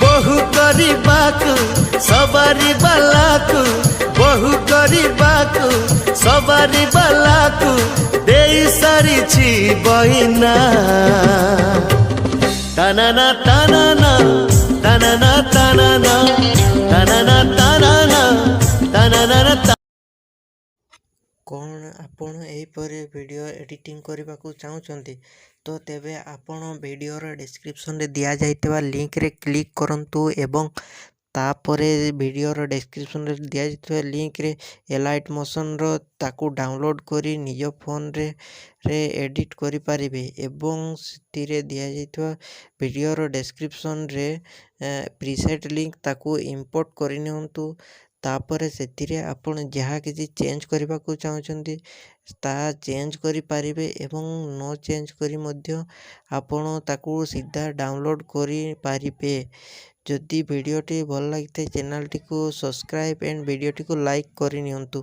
बहु କରିବାକୁ ସବାରି ବାଲାକୁ ବହୁ କରିବାକୁ ସବାରି ବାଲାକୁ ଦେଇ ସାରିଛି ବଇନା ତାନାନା ତାନାନା ତାନାନା ତାନାନା ତାନାନା ତାନାନା ତାନାନା। କ'ଣ ଆପଣ ଏହିପରି ଭିଡ଼ିଓ ଏଡ଼ିଟିଂ କରିବାକୁ ଚାହୁଁଛନ୍ତି ତ ତେବେ ଆପଣ ଭିଡ଼ିଓର ଡେସ୍କ୍ରିପସନ୍ରେ ଦିଆଯାଇଥିବା ଲିଙ୍କରେ କ୍ଲିକ୍ କରନ୍ତୁ ଏବଂ ତାପରେ ଭିଡ଼ିଓର ଡେସ୍କ୍ରିପସନ୍ରେ ଦିଆଯାଇଥିବା ଲିଙ୍କରେ ଏଲାଇଟ୍ ମୋସନ୍ର ତାକୁ ଡାଉନଲୋଡ଼୍ କରି ନିଜ ଫୋନ୍ରେ ଏଡ଼ିଟ୍ କରିପାରିବେ ଏବଂ ସେଥିରେ ଦିଆଯାଇଥିବା ଭିଡ଼ିଓର ଡେସ୍କ୍ରିପସନ୍ରେ ପ୍ରିସେଟ୍ ଲିଙ୍କ ତାକୁ ଇମ୍ପୋର୍ଟ କରିନିଅନ୍ତୁ। ତାପରେ ସେଥିରେ ଆପଣ ଯାହା କିଛି ଚେଞ୍ଜ କରିବାକୁ ଚାହୁଁଛନ୍ତି ତାହା ଚେଞ୍ଜ କରିପାରିବେ ଏବଂ ନ ଚେଞ୍ଜ କରି ମଧ୍ୟ ଆପଣ ତାକୁ ସିଧା ଡାଉନଲୋଡ଼୍ କରିପାରିବେ। ଯଦି ଭିଡ଼ିଓଟି ଭଲ ଲାଗିଥାଏ ଚ୍ୟାନେଲଟିକୁ ସବସ୍କ୍ରାଇବ୍ ଏଣ୍ଡ ଭିଡ଼ିଓଟିକୁ ଲାଇକ୍ କରିନିଅନ୍ତୁ।